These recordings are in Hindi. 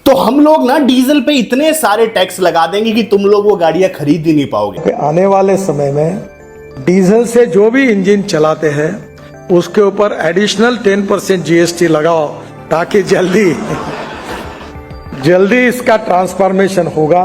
तो हम लोग ना डीजल पे इतने सारे टैक्स लगा देंगे कि तुम लोग वो गाड़ियां खरीद ही नहीं पाओगे। आने वाले समय में डीजल से जो भी इंजन चलाते हैं उसके ऊपर एडिशनल 10% जीएसटी लगाओ, ताकि जल्दी इसका ट्रांसफॉर्मेशन होगा।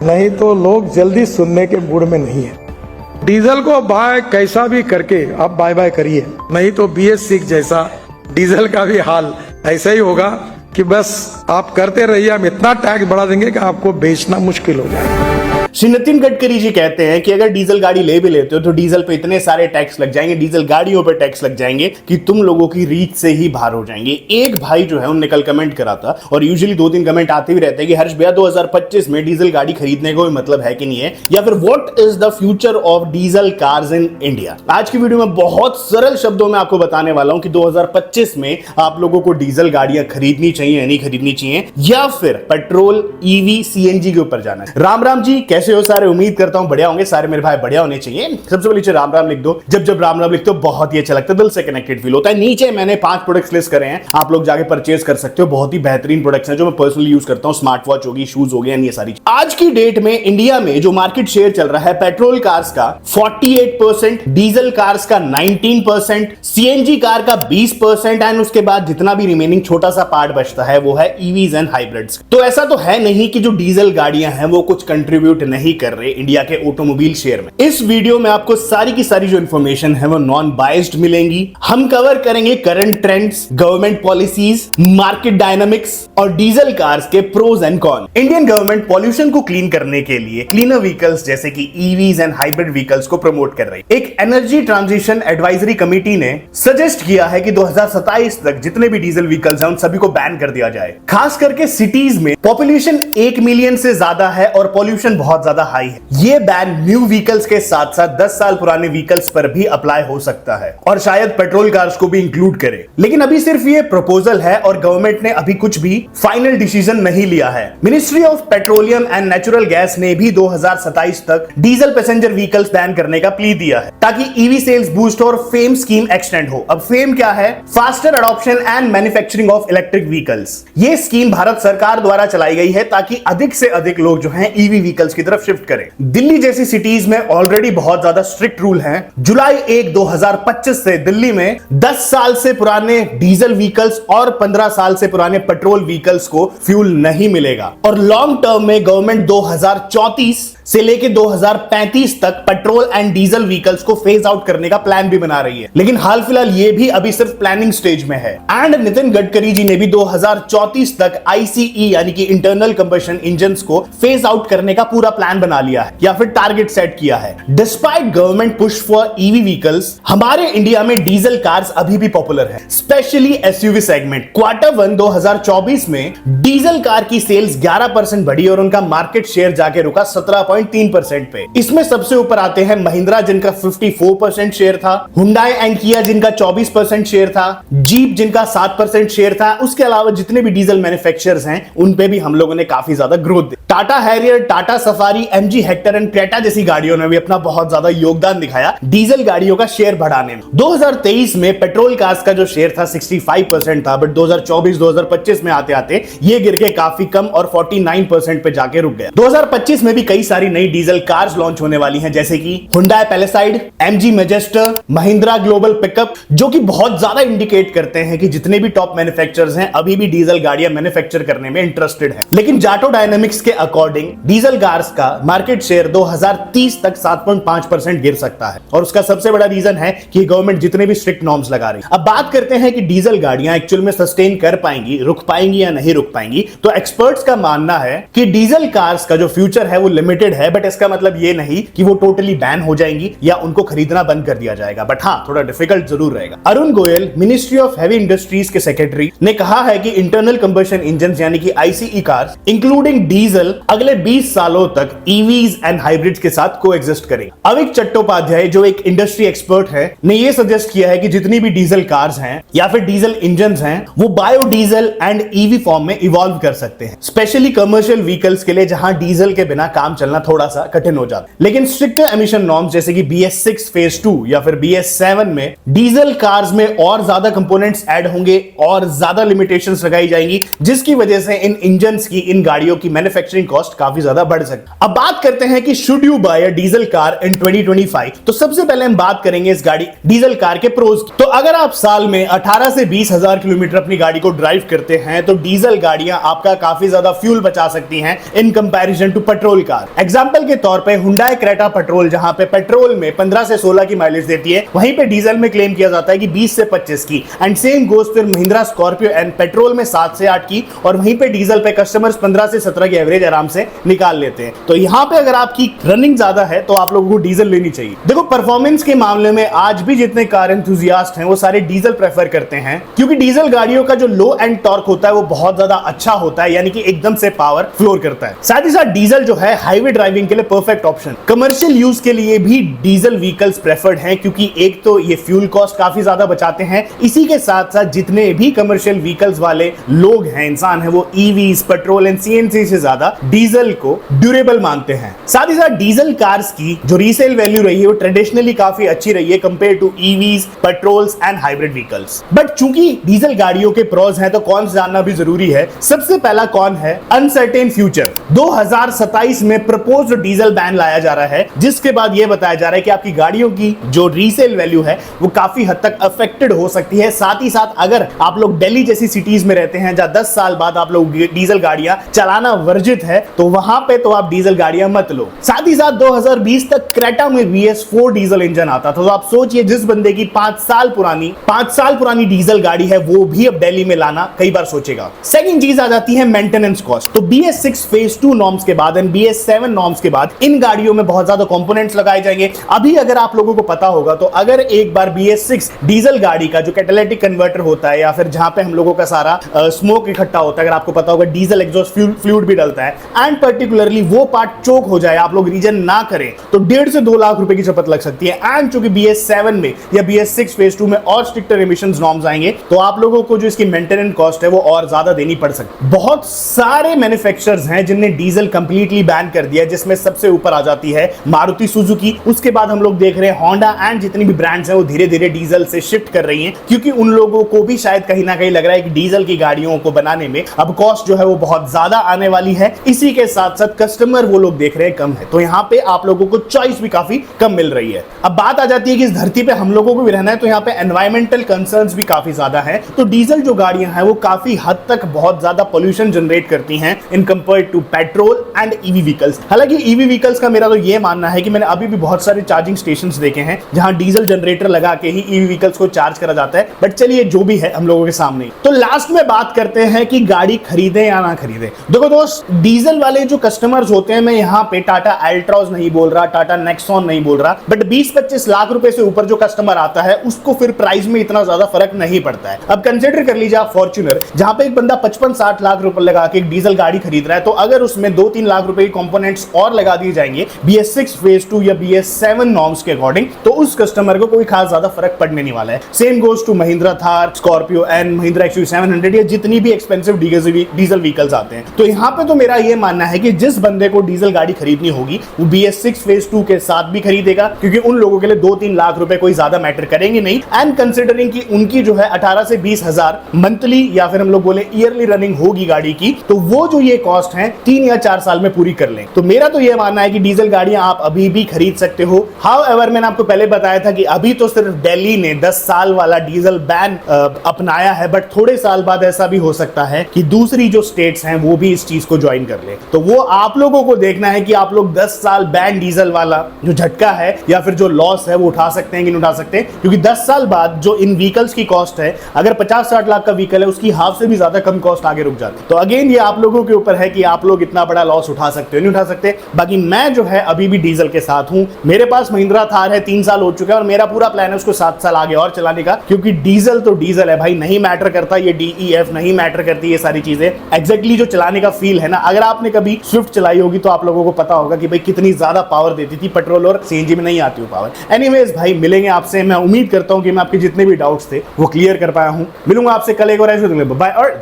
नहीं तो लोग जल्दी सुनने के मूड में नहीं है। डीजल को बाय कैसा भी करके आप बाय बाय करिए, नहीं तो BS6 जैसा डीजल का भी हाल ऐसा ही होगा कि बस आप करते रहिए, हम इतना टैक्स बढ़ा देंगे कि आपको बेचना मुश्किल हो जाएगा। श्री नितिन गडकरी जी कहते हैं कि अगर डीजल गाड़ी ले भी लेते हो तो डीजल पे इतने सारे टैक्स लग जाएंगे, डीजल गाड़ियों पे टैक्स लग जाएंगे कि तुम लोगों की रीच से ही बाहर हो जाएंगे। एक भाई जो है उनने कल कमेंट करा था, और यूजुअली 2-3 कमेंट आते भी रहते हैं कि हर्ष भैया 2025 में डीजल गाड़ी खरीदने का कोई मतलब है कि नहीं है, या फिर what is the future of diesel cars in India. आज की वीडियो में बहुत सरल शब्दों में आपको बताने वाला हूं कि 2025 में आप लोगों को डीजल गाड़ियां खरीदनी चाहिए या नहीं खरीदनी चाहिए, या फिर पेट्रोल, ईवी, सीएनजी के ऊपर जाना है। राम राम जी, कैसे हो सारे? उम्मीद करता हूं बढ़िया होंगे सारे मेरे भाई, बढ़िया होने चाहिए। सबसे पहले नीचे राम राम लिख दो। जब राम राम लिखते हो बहुत ही अच्छा लगता है, दिल से कनेक्टेड फील होता है। नीचे मैंने 5 प्रोडक्ट्स लिस्ट करे हैं, आप लोग जाके परचेज कर सकते हो। बहुत ही बेहतरीन प्रोडक्ट्स हैं जो मैं पर्सनली यूज करता हूं। स्मार्ट वॉच होगी, शूज हो गए, ये सारी। आज की डेट में इंडिया में जो मार्केट शेयर चल रहा है पेट्रोल कार्स का 48%, डीजल कार्स का 19%, सीएनजी कार का 20%, एंड उसके बाद जितना भी रिमेनिंग छोटा सा पार्ट बचता है वो है ईवीज एंड हाइब्रिड्स। तो ऐसा तो है नहीं कि जो डीजल गाड़ियां हैं वो कुछ कंट्रीब्यूट नहीं कर रहे इंडिया के ऑटोमोबाइल शेयर में। इस वीडियो में आपको सारी की सारी जो इंफॉर्मेशन है वो नॉन बायस्ड मिलेंगी। हम कवर करेंगे current trends, government policies, market dynamics और डीजल कार्स के pros and con. Indian government pollution को क्लीन करने के लिए क्लीनर व्हीकल्स जैसे कि ईवीज एंड हाइब्रिड व्हीकल्स को प्रमोट कर रही है। एक एनर्जी ट्रांजिशन एडवाइजरी कमेटी ने सजेस्ट किया है कि 2027 तक जितने भी डीजल व्हीकल्स हैं उन सभी को बैन कर दिया जाए। खास करके सिटीज में पॉपुलेशन 1 मिलियन से ज्यादा है और पॉल्यूशन बहुत ज्यादा हाई है। ये बैन न्यू व्हीकल्स के साथ साथ 10 साल पुराने व्हीकल्स पर भी अप्लाई हो सकता है, और शायद पेट्रोल कार्स को भी इंक्लूड करे। लेकिन अभी सिर्फ ये प्रपोजल है और गवर्नमेंट ने अभी कुछ भी फाइनल डिसीजन नहीं लिया है। Ministry of petroleum and natural gas ने भी 2027 तक डीजल पैसेंजर व्हीकल्स बैन करने का प्ली दिया है, ताकि ईवी सेल्स बूस्ट और फेम स्कीम एक्सटेंड हो। अब फेम क्या है? Faster adoption and manufacturing of electric vehicles. ये स्कीम भारत सरकार द्वारा चलाई गई है ताकि अधिक से अधिक लोग जो हैं ईवी व्हीकल्स की तरफ शिफ्ट करें। दिल्ली जैसी सिटीज में ऑलरेडी बहुत ज्यादा स्ट्रिक्ट रूल हैं। जुलाई 1, 2025 से दिल्ली में 10 साल से पुराने डीजल व्हीकल्स और 15 साल से पुराने पेट्रोल व्हीकल्स को फ्यूल नहीं मिलेगा। और लॉन्ग टर्म में गवर्नमेंट 2034 से लेके 2035 तक पेट्रोल एंड डीजल व्हीकल्स को फेज आउट करने का प्लान भी बना रही है। लेकिन हाल फिलहाल ये भी अभी सिर्फ प्लानिंग स्टेज में है। एंड नितिन गडकरी जी ने भी 2034 तक ICE यानी कि इंटरनल कंबशन इंजन्स को फेज आउट करने का पूरा प्लान बना लिया है या फिर टारगेट सेट किया है। Despite government push for EV vehicles, हमारे इंडिया में डीजल कार्स अभी भी पॉपुलर है, स्पेशली एसयूवी सेगमेंट। Q1 2024 में डीजल कार की सेल्स 11% बढ़ी और उनका मार्केट शेयर जाके रुका 17.3% पे। इसमें सबसे ऊपर आते हैं महिंद्रा जिनका 54% शेयर था, हुंडई एंड किया जिनका 24% शेयर था, जीप जिनका 7% शेयर था। उसके अलावा जितने भी डीजल मैन्युफैक्चरर्स हैं उन पे भी हम लोगों ने काफी ज्यादा growth the. Tata Harrier, Tata safari, MG Hector and Creta जैसी गाड़ियों ने भी अपना बहुत ज्यादा योगदान दिखाया डीजल गाड़ियों का शेयर बढ़ाने में। 2023 में पेट्रोल कार्स का जो शेयर था 65% था, बट 2024-2025 में आते आते ये गिर के काफी कम और 49% पे जाके रुक गया। 2025 में भी कई सारी नई डीजल कार्स लॉन्च होने वाली हैं, जैसे कि Hyundai Palisade, MG Majestor, Mahindra global pickup, जो कि बहुत ज्यादा इंडिकेट करते हैं कि जितने भी टॉप मैन्युफैक्चरर्स हैं अभी भी डीजल गाड़ियां मैन्युफैक्चर करने में इंटरेस्टेड हैं। लेकिन जाटो डायनामिक्स के अकॉर्डिंग डीजल कार्स का मार्केट शेयर 2030 तक 7.5% गिर सकता है, और उसका सबसे बड़ा रीजन है कि गवर्नमेंट जितने भी स्ट्रिक्ट नॉर्म्स लगा रही है। अब बात करते हैं कि डीजल गाड़ियां एक्चुअल में सस्टेन कर पाएंगी, रुक पाएंगी या नहीं रुक पाएंगी। तो एक्सपर्ट्स का मानना है कि डीजल कार्स का जो फ्यूचर है वो लिमिटेड है, बट इसका मतलब ये नहीं कि वो टोटली बैन हो जाएंगी या उनको खरीदना बंद कर दिया जाएगा। बट हाँ, थोड़ा डिफिकल्ट जरूर रहेगा। Arun Goyal, ministry of heavy industries के सेक्रेटरी, ने कहा है कि इंटरनल कंबशन इंजन यानी कि ICE कार्स इंक्लूडिंग डीजल अगले 20 सालों तक ईवीज एंड हाइब्रिड्स के साथ कोएग्जिस्ट करेंगे। अविक चट्टोपाध्याय, जो एक इंडस्ट्री एक्सपर्ट है, ने यह सजेस्ट किया है कि जितनी भी डीजल कार्स हैं या फिर डीजल इंजन्स हैं वो बायोडीजल एंड ईवी फॉर्म में इवॉल्व कर सकते हैं, स्पेशली कमर्शियल व्हीकल्स के लिए जहां डीजल के बिना काम चलना करना थोड़ा सा कठिन हो जाता है। लेकिन स्ट्रिक्टर एमिशन नॉर्म्स जैसे कि BS6 फेज 2 या फिर BS7 में डीजल कार्स में और ज्यादा कंपोनेंट्स ऐड होंगे और ज्यादा लिमिटेशंस लगाई जाएंगी, जिसकी वजह से इन इंजन्स की, इन गाड़ियों की मैन्युफैक्चरिंग कॉस्ट काफी ज्यादा बढ़ सकती है। अब बात करते हैं कि should you buy a diesel car in 2025, तो सबसे पहले हम बात करेंगे इस गाड़ी डीजल कार के प्रोज की। तो अगर आप साल में 18 से 20 हजार किलोमीटर अपनी गाड़ी को ड्राइव करते हैं तो डीजल गाड़ियां आपका काफी ज्यादा फ्यूल बचा सकती हैं in comparison to petrol car. Example के तौर पे हुंडई क्रेटा पेट्रोल, जहां पे पेट्रोल में 15 से 16 की माइलेज देती है, वहीं पे डीजल में क्लेम किया जाता है कि 20 से 25 की। एंड सेम गोस फिर महिंद्रा स्कॉर्पियो एंड पेट्रोल में 7 से 8 की, और वहीं पे डीजल पे कस्टमर्स 15 से 17 की एवरेज आराम से निकाल लेते हैं। तो यहां पे अगर आपकी रनिंग ज्यादा है तो आप लोगों को डीजल लेनी चाहिए। देखो, परफॉर्मेंस के मामले में आज भी जितने कार एंथुसियास्ट हैं वो सारे डीजल प्रेफर करते हैं, क्योंकि डीजल गाड़ियों का जो लो एंड टॉर्क होता है वो बहुत ज्यादा अच्छा होता है, यानी कि एकदम से पावर फ्लोर करता है। साथ ही साथ डीजल जो है हाईवे ड्राइविंग के लिए परफेक्ट ऑप्शन। कमर्शियल यूज के लिए भी डीजल व्हीकल्स प्रेफर्ड हैं, क्योंकि एक तो ये फ्यूल कॉस्ट काफी ज्यादा बचाते हैं, इसी के साथ साथ जितने भी कमर्शियल व्हीकल्स वाले लोग हैं, इंसान है, वो ईवीज, पेट्रोल एंड सीएनजी से ज्यादा डीजल को ड्यूरेबल मानते हैं। साथ ही साथ डीजल कार्स की जो रीसेल वैल्यू रही है वो ट्रेडिशनली काफी अच्छी रही है compare to EVs, petrols and hybrid vehicles. But चूंकि डीजल गाड़ियों के प्रोज हैं तो कौन जानना भी जरूरी है। सबसे पहला कौन है? Uncertain future. 2027 में प्रपोज्ड डीजल बैन लाया जा रहा है, जिसके बाद यह बताया जा रहा है कि आपकी गाड़ियों की जो रीसेल वैल्यू है वो काफी हद तक अफेक्टेड हो सकती है। साथ ही साथ अगर आप लोग दिल्ली जैसी सिटीज में रहते हैं जहां 10 साल बाद आप लोग डीजल गाड़ियां चलाना वर्जित है, तो वहां पे तो आप डीजल गाड़ियां मत लो। साथ ही साथ 2020 तक क्रेटा में BS4 डीजल इंजन आता था, तो आप सोचिए जिस बंदे की 5 साल पुरानी डीजल गाड़ी है वो भी अब दिल्ली में लाना कई बार सोचेगा। सेकंड चीज आ जाती है मेंटेनेंस कॉस्ट। तो BS6 फेज 2 नॉर्म्स के बाद एंड BS7 नॉर्म्स के बाद इन गाड़ियों में बहुत ज्यादा कंपोनेंट्स लगाए जाएंगे। अभी अगर आप लोगों को पता होगा तो अगर एक बार BS6 डीजल गाड़ी का जो कैटालिटिक कन्वर्टर होता है या फिर जहां पे हम लोगों का सारा स्मोक इकट्ठा होता है, अगर आपको पता होगा डीजल एग्जॉस्ट फ्लूइड भी डलता है, एंड पर्टिकुलरली वो पार्ट चोक हो जाए, आप लोग रीजन ना करें, तो 1.5 से 2 लाख रुपए की चपत लग सकती है। एंड चूंकि BS7 में या BS6 फेज 2 में और स्ट्रिक्टर एमिशंस नॉर्म्स आएंगे तो आप लोगों को जो इसकी मेंटेनेंस कॉस्ट है वो और ज्यादा देनी पड़ सकती है। बहुत सारे मैन्युफैक्चरर्स हैं जिनने डीजल कंप्लीटली बैन कर दिया है, जिसमें सबसे ऊपर आ जाती है मारुति सुजुकी। उसके बाद हम लोग देख रहे हैं होंडा एंड जितनी भी ब्रांड्स हैं वो धीरे धीरे डीजल से शिफ्ट कर रही हैं, क्योंकि उन लोगों को भी शायद कहीं ना कहीं लग रहा है कि डीजल की गाड़ियों को बनाने में अब कॉस्ट जो है वो बहुत ज्यादा आने वाली है। इसी के साथ साथ कस्टमर वो लोग देख रहे हैं कम है, तो यहाँ पे आप लोगों को चॉइस भी काफी कम मिल रही है। अब बात आ जाती है कि इस धरती पे हम लोगों को भी रहना है, तो यहाँ पे एनवायरमेंटल कंसर्न्स भी काफी ज्यादा है। तो डीजल जो गाड़ियां हैं वो काफी हद तक बहुत ज्यादा पोल्यूशन जनरेट करती हैं in compare to petrol and EV vehicles. हालांकि ईवी व्हीकल्स का मेरा तो ये मानना है कि मैंने अभी भी बहुत सारे चार्जिंग स्टेशंस देखे हैं जहां डीजल जनरेटर लगा के ही ईवी व्हीकल्स को चार्ज करा जाता है। बट चलिए, जो भी है हम लोगों के सामने। तो लास्ट में बात करते हैं कि गाड़ी खरीदे या ना खरीदे। देखो दोस्त, डीजल वाले जो कस्टमर्स होते हैं, मैं यहाँ पे टाटा अल्ट्रॉज नहीं बोल रहा, टाटा नेक्सॉन नहीं बोल रहा, बट 20-25 लाख रुपए से ऊपर जो कस्टमर आता है उसको फिर प्राइस में इतना ज्यादा फर्क नहीं पड़ता है। अब कंसिडर कर लीजिए आप फॉर्च्यूनर, जहां पे एक बंदा 55-60 लाख रुपए लगा के एक डीजल गाड़ी खरीद रहा है, तो अगर उसमें 2-3 लाख रुपए के कंपोनेंट्स और लगा दिए जाएंगे BS6 फेज 2 या BS7 नॉर्म्स के अकॉर्डिंग, तो उस कस्टमर को कोई खास ज्यादा फर्क पड़ने नहीं वाला है। Same goes to Mahindra Thar, Scorpio and Mahindra XUV700 या जितनी भी एक्सपेंसिव डीजल व्हीकल्स आते हैं। तो यहाँ पे तो मेरा ये मानना है कि जिस बंदे को डीजल गाड़ी खरीदनी होगी वो BS6 फेज 2 के साथ भी खरीदेगा, क्योंकि उन लोगों के लिए 2-3 लाख रुपए कोई ज्यादा मैटर करेंगे नहीं। एंड कंसिडरिंग कि उनकी जो है 18 से 20 हजार मंथली या फिर हम लोग बोले ईयरली रनिंग होगी गाड़ी की, तो वो जो ये कॉस्ट है 3 या 4 साल में पूरी कर लें। तो मेरा तो ये मानना है कि डीजल गाड़ियां आप अभी भी खरीद सकते हो। हाउएवर, मैंने आपको पहले बताया था कि अभी तो सिर्फ दिल्ली ने 10 साल वाला डीजल बैन अपनाया है, बट थोड़े साल बाद ऐसा भी हो सकता है कि दूसरी जो स्टेट्स हैं वो भी इस चीज को ज्वाइन कर ले। तो वो आप लोगों को देखना है कि आप लोग 10 साल बैन डीजल वाला जो झटका है या फिर जो लॉस है वो उठा सकते हैं कि नहीं उठा सकते, क्योंकि 10 साल बाद जो इन व्हीकल्स की कॉस्ट है, अगर 50-60 लाख का व्हीकल है उसकी हाफ से भी ज्यादा कम कॉस्ट आगे रुक जाती है। तो अगेन ये आप लोगों के ऊपर है कि आप लोग इतना बड़ा लॉस उठा सकते हो नहीं उठा सकते। बाकी मैं जो है अभी भी डीजल के साथ हूं। मेरे पास महिंद्रा थार है, 3 साल हो चुके हैं और मेरा पूरा प्लान है उसको 7 साल आगे और चलाने का, क्योंकि डीजल तो डीजल है भाई, नहीं मैटर करता ये DEF, नहीं मैटर करती ये सारी चीजें। एग्जैक्टली जो चलाने का फील है ना, अगर आपने कभी स्विफ्ट चलाई होगी तो आप लोगों को पता होगा कि भाई कितनी ज्यादा पावर देती थी, पेट्रोल और CNG में नहीं आती वो पावर। एनीवेज भाई, मिलेंगे आपसे। मैं उम्मीद करता हूं कि मैं आपके जितने भी डाउट्स थे वो क्लियर कर पाया हूं। मिलूंगा आपसे कल एक और ऐसे। बाय। और